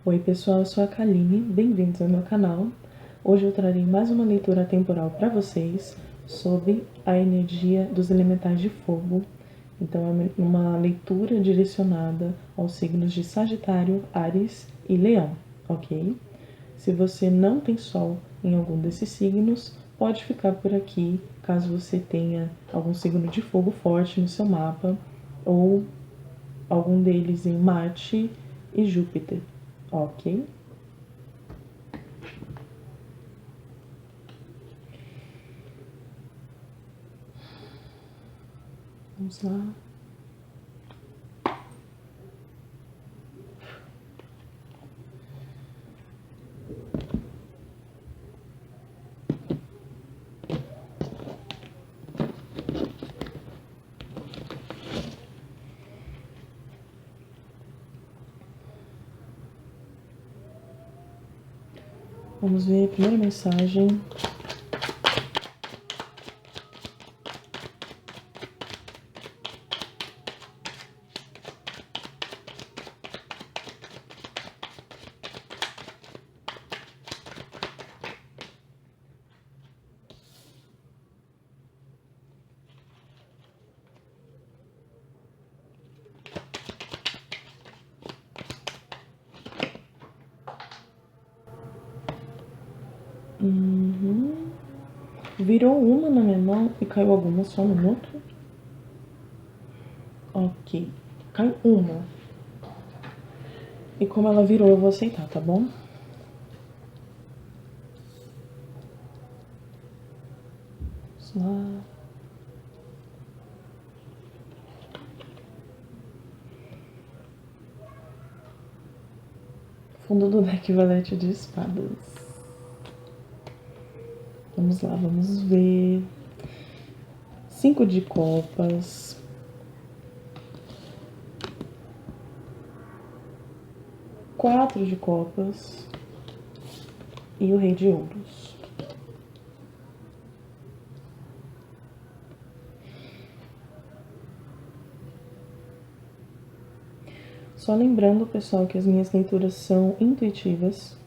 Oi pessoal, eu sou a Kaline, bem-vindos ao meu canal. Hoje eu trarei mais uma leitura temporal para vocês sobre a energia dos elementais de fogo. Então é uma leitura direcionada aos signos de Sagitário, Áries e Leão, ok? Se você não tem sol em algum desses signos, pode ficar por aqui, caso você tenha algum signo de fogo forte no seu mapa, ou algum deles em Marte e Júpiter, ok? Vamos lá. Vamos ver a primeira mensagem. Virou uma na minha mão e caiu alguma só no minuto? Ok. Caiu uma. E como ela virou, eu vou aceitar, tá bom? Vamos lá. Fundo do deck valete de espadas. Vamos lá, vamos ver. 5 de copas. 4 de copas. E o rei de ouros. Só lembrando, pessoal, que as minhas leituras são intuitivas.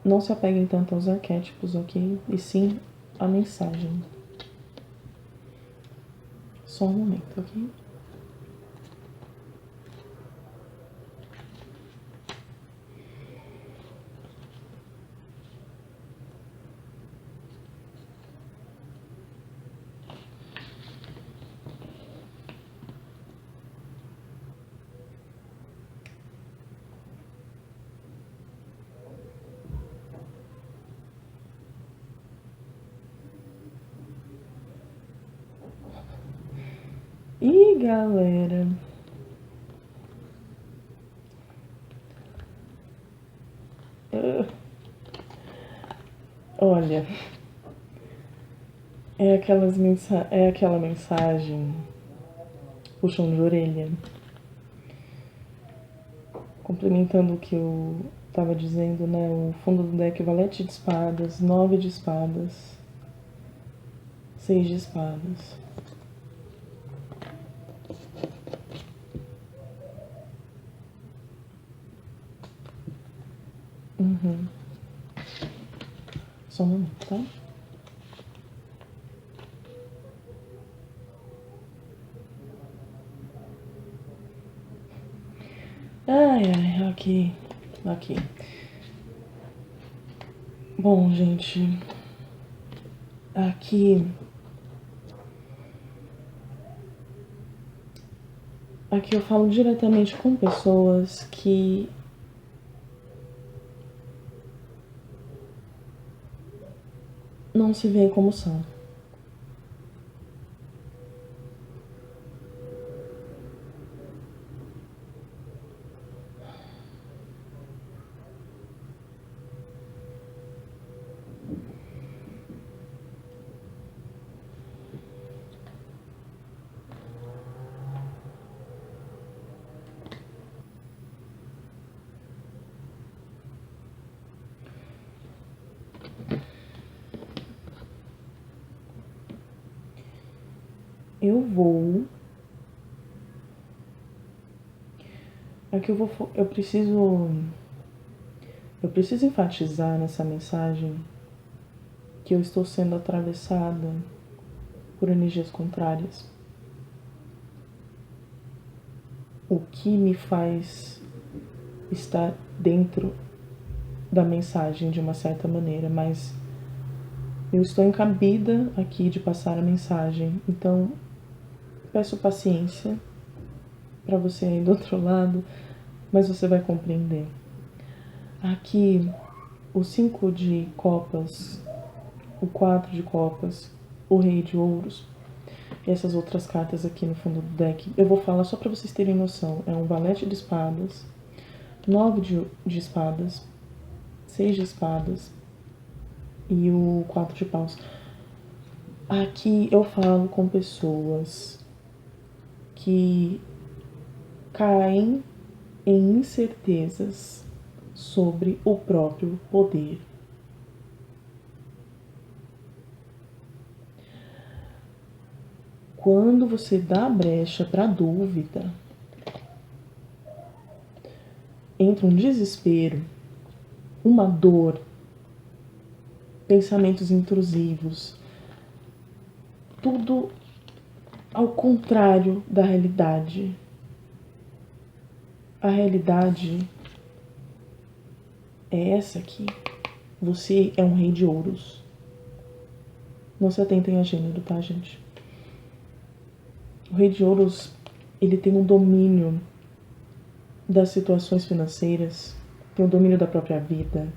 Não se apeguem tanto aos arquétipos, ok? E sim a mensagem. Só um momento, ok? E galera, olha, é aquela mensagem puxão de orelha, complementando o que eu tava dizendo, né? O fundo do deck valete de espadas, 9 de espadas, 6 de espadas. Só um momento, tá? Ai, ok. Ok. Bom, gente. Aqui eu falo diretamente com pessoas que não se veem como são. Eu preciso Eu preciso enfatizar nessa mensagem que eu estou sendo atravessada por energias contrárias. O que me faz estar dentro da mensagem de uma certa maneira, mas eu estou incambida aqui de passar a mensagem, então peço paciência para você aí do outro lado, mas você vai compreender. Aqui, o 5 de copas, o 4 de copas, o rei de ouros e essas outras cartas aqui no fundo do deck. Eu vou falar só para vocês terem noção. É um valete de espadas, 9 de espadas, 6 de espadas e o 4 de paus. Aqui eu falo com pessoas que caem em incertezas sobre o próprio poder. Quando você dá brecha para dúvida, entra um desespero, uma dor, pensamentos intrusivos, tudo ao contrário da realidade. A realidade é essa aqui. Você é um rei de ouros. Não se atentem a gênero, tá, gente? O rei de ouros, ele tem um domínio das situações financeiras, tem o domínio da própria vida.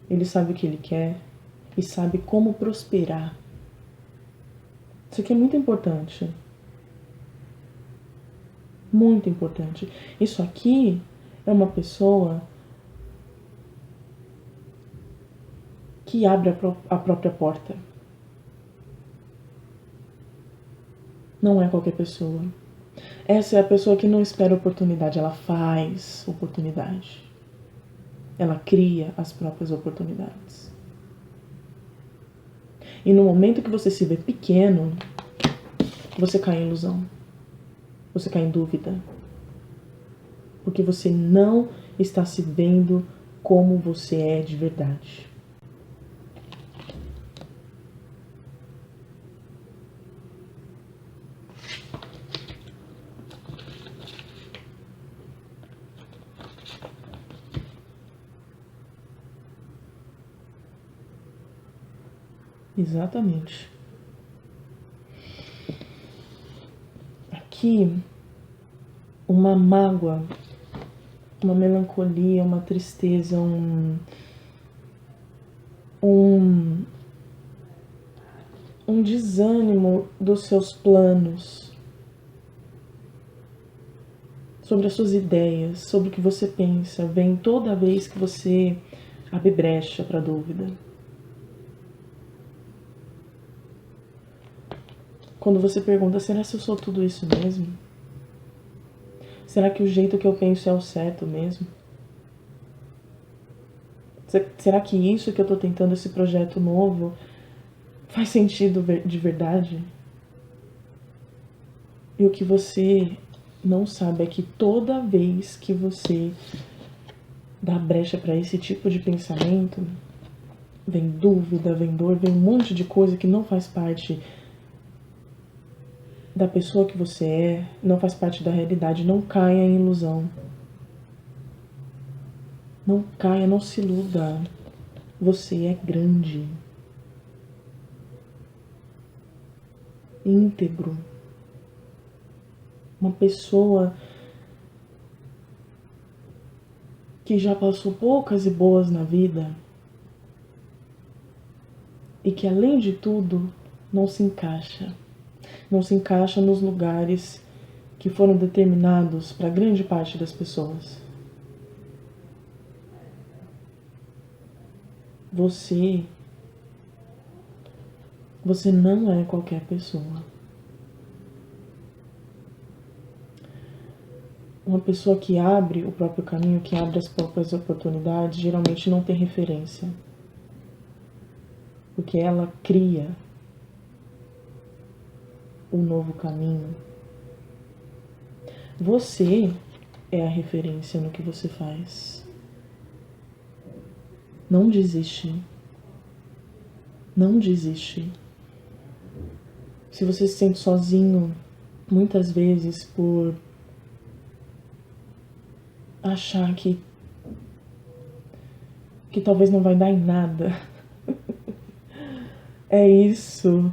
Ele sabe o que ele quer e sabe como prosperar. Isso aqui é muito importante. Muito importante. Isso aqui é uma pessoa que abre a própria porta. Não é qualquer pessoa. Essa é a pessoa que não espera oportunidade, ela faz oportunidade. Ela cria as próprias oportunidades. E no momento que você se vê pequeno, você cai em ilusão. Você cai em dúvida. Porque você não está se vendo como você é de verdade. Exatamente. Aqui, uma mágoa, uma melancolia, uma tristeza, um desânimo dos seus planos, sobre as suas ideias, sobre o que você pensa, vem toda vez que você abre brecha para dúvida. Quando você pergunta, será que eu sou tudo isso mesmo? Será que o jeito que eu penso é o certo mesmo? Será que isso que eu estou tentando, esse projeto novo, faz sentido de verdade? E o que você não sabe é que toda vez que você dá brecha para esse tipo de pensamento, vem dúvida, vem dor, vem um monte de coisa que não faz parte da pessoa que você é, não faz parte da realidade. Não caia em ilusão. Não caia, não se iluda. Você é grande. Íntegro. Uma pessoa que já passou poucas e boas na vida e que, além de tudo, não se encaixa. Não se encaixa nos lugares que foram determinados para grande parte das pessoas. Você não é qualquer pessoa. Uma pessoa que abre o próprio caminho, que abre as próprias oportunidades, geralmente não tem referência. Porque ela cria um novo caminho. Você é a referência no que você faz. Não desiste. Não desiste. Se você se sente sozinho, muitas vezes por achar que talvez não vai dar em nada, é isso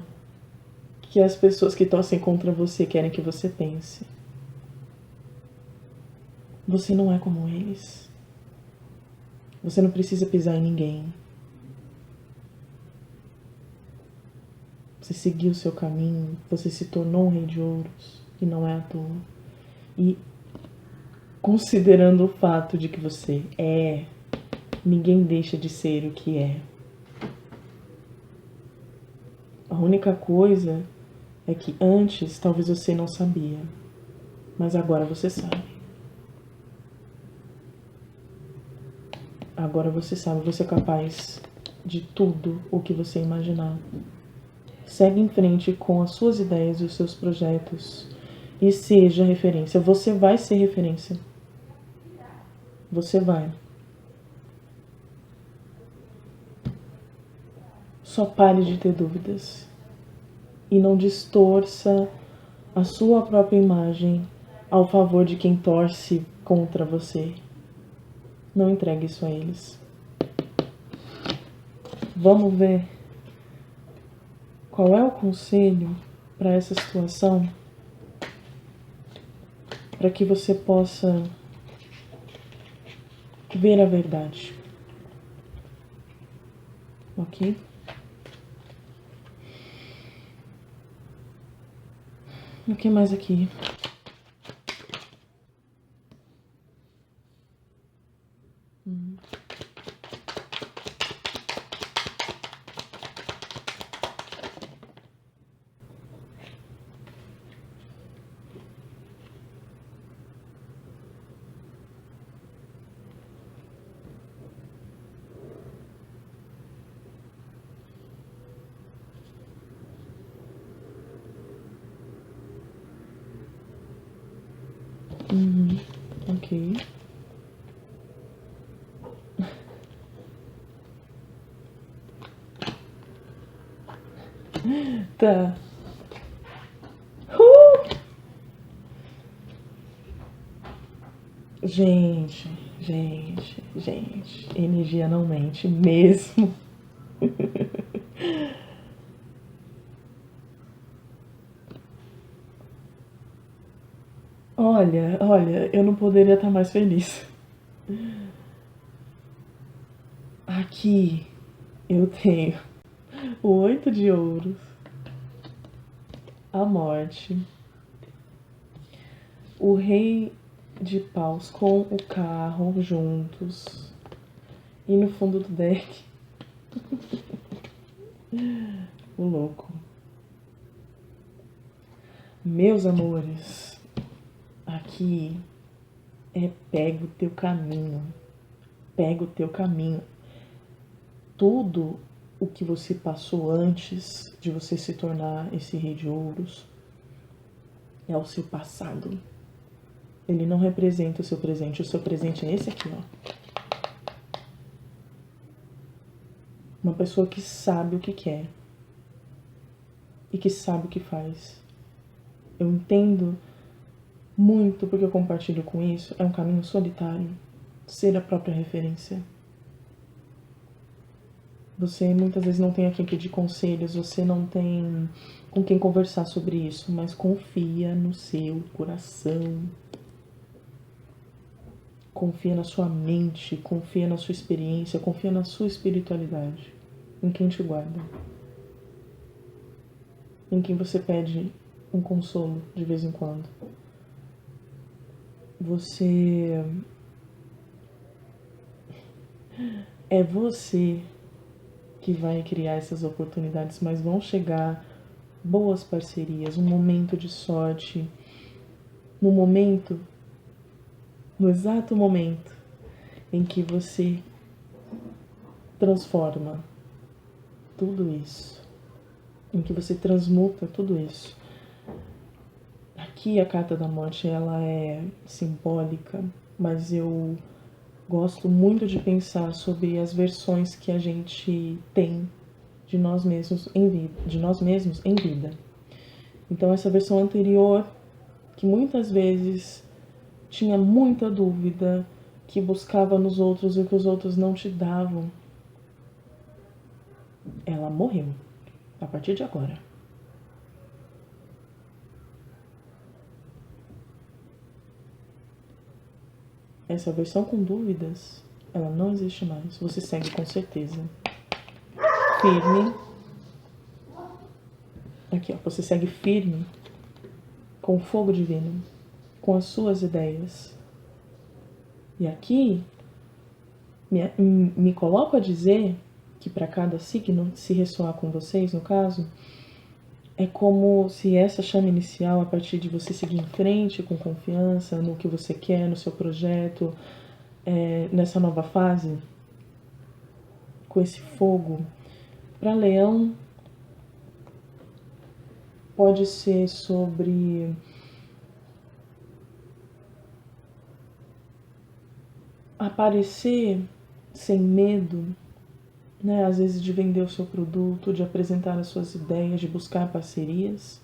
que as pessoas que torcem contra você querem que você pense. Você não é como eles. Você não precisa pisar em ninguém. Você seguiu o seu caminho, você se tornou um rei de ouros, e não é à toa. E considerando o fato de que você é, ninguém deixa de ser o que é. A única coisa é que antes talvez você não sabia, mas agora você sabe. Agora você sabe, você é capaz de tudo o que você imaginar. Segue em frente com as suas ideias e os seus projetos e seja referência. Você vai ser referência. Você vai. Só pare de ter dúvidas e não distorça a sua própria imagem ao favor de quem torce contra você. Não entregue isso a eles. Vamos ver qual é o conselho para essa situação, para que você possa ver a verdade. Ok? O que mais aqui? Ok. Tá. Gente, energia não mente mesmo. Olha, eu não poderia estar mais feliz. Aqui eu tenho o 8 de ouros, a morte, o rei de paus com o carro juntos, e no fundo do deck, o louco. Meus amores, aqui é pega o teu caminho. Pega o teu caminho. Tudo o que você passou antes de você se tornar esse rei de ouros é o seu passado. Ele não representa o seu presente. O seu presente é esse aqui, ó. Uma pessoa que sabe o que quer e que sabe o que faz. Eu entendo muito porque eu compartilho com isso. É um caminho solitário. Ser a própria referência. Você muitas vezes não tem a quem pedir conselhos, você não tem com quem conversar sobre isso, mas confia no seu coração. Confia na sua mente, confia na sua experiência, confia na sua espiritualidade, em quem te guarda. Em quem você pede um consolo de vez em quando. É você que vai criar essas oportunidades, mas vão chegar boas parcerias, um momento de sorte, no exato momento em que você transforma tudo isso, em que você transmuta tudo isso. Aqui a carta da morte, ela é simbólica, mas eu Gosto muito de pensar sobre as versões que a gente tem de nós mesmos em vida. Então essa versão anterior, que muitas vezes tinha muita dúvida, que buscava nos outros o que os outros não te davam, ela morreu a partir de agora. Essa versão com dúvidas, ela não existe mais. Você segue com certeza. Firme. Aqui, ó. Você segue firme com o fogo divino, com as suas ideias. E aqui, me coloco a dizer que para cada signo, se ressoar com vocês, no caso, é como se essa chama inicial, a partir de você seguir em frente com confiança no que você quer, no seu projeto, nessa nova fase, com esse fogo, para Leão pode ser sobre aparecer sem medo, né? Às vezes de vender o seu produto, de apresentar as suas ideias, de buscar parcerias.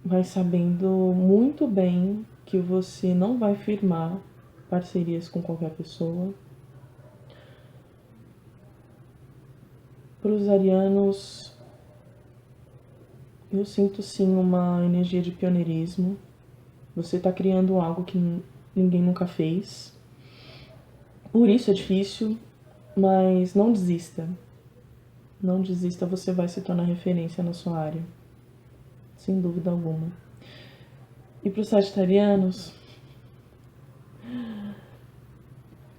Vai sabendo muito bem que você não vai firmar parcerias com qualquer pessoa. Para os arianos, eu sinto sim uma energia de pioneirismo. Você está criando algo que ninguém nunca fez. Por isso é difícil, mas não desista. Não desista, você vai se tornar referência na sua área. Sem dúvida alguma. E para os sagitarianos,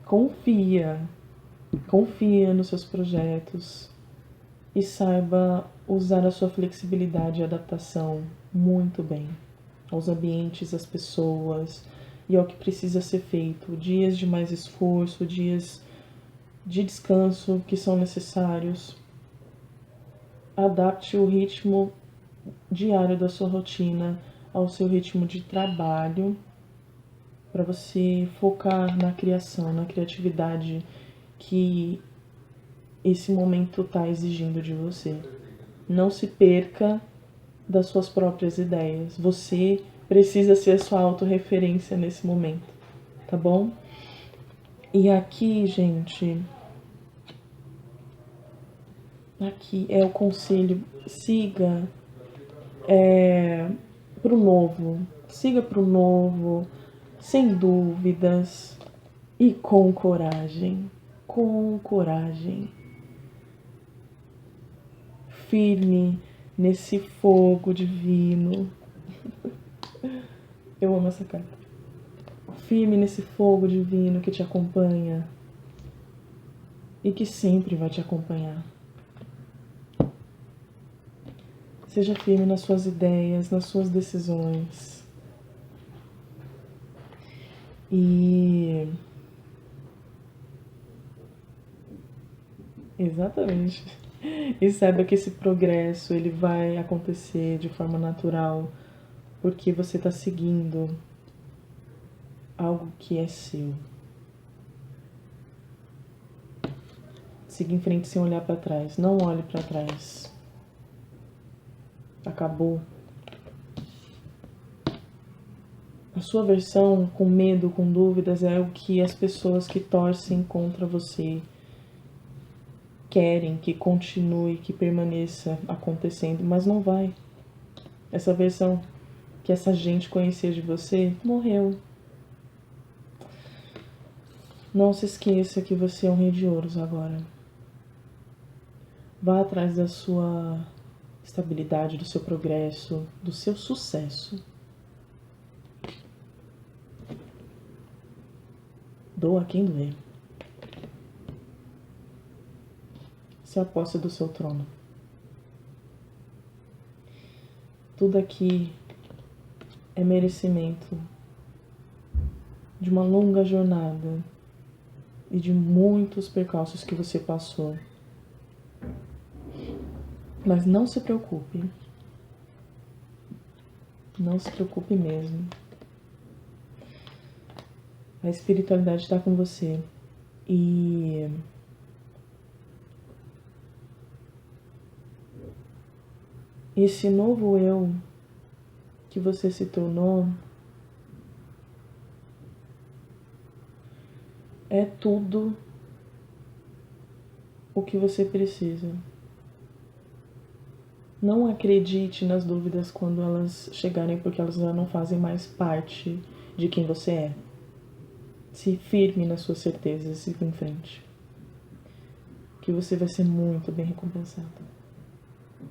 confia nos seus projetos e saiba usar a sua flexibilidade e adaptação muito bem aos ambientes, às pessoas e ao que precisa ser feito. Dias de mais esforço, dias de descanso que são necessários. Adapte o ritmo diário da sua rotina ao seu ritmo de trabalho, para você focar na criação, na criatividade que esse momento está exigindo de você. Não se perca das suas próprias ideias. Você precisa ser a sua autorreferência nesse momento, tá bom? E aqui, gente, aqui é o conselho: siga pro novo. Siga pro novo, sem dúvidas e com coragem. Com coragem. Firme nesse fogo divino. Eu amo essa carta. Firme nesse fogo divino que te acompanha e que sempre vai te acompanhar. Seja firme nas suas ideias, nas suas decisões. E exatamente. E saiba que esse progresso ele vai acontecer de forma natural, porque você está seguindo algo que é seu. Siga em frente sem olhar para trás. Não olhe para trás. Acabou. A sua versão com medo, com dúvidas, é o que as pessoas que torcem contra você querem que continue, que permaneça acontecendo, mas não vai. Essa versão que essa gente conhecia de você morreu. Não se esqueça que você é um rei de ouros agora. Vá atrás da sua estabilidade, do seu progresso, do seu sucesso. Doa quem doer. Se aposta do seu trono. Tudo aqui é merecimento de uma longa jornada e de muitos percalços que você passou. Mas não se preocupe. Não se preocupe mesmo. A espiritualidade está com você. E esse novo eu que você se tornou é tudo o que você precisa. Não acredite nas dúvidas quando elas chegarem, porque elas já não fazem mais parte de quem você é. Se firme nas suas certezas e siga em frente. Que você vai ser muito bem recompensado.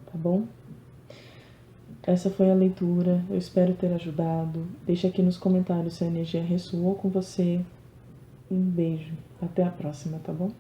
Tá bom? Essa foi a leitura. Eu espero ter ajudado. Deixe aqui nos comentários se a energia ressoou com você. Um beijo. Até a próxima, tá bom?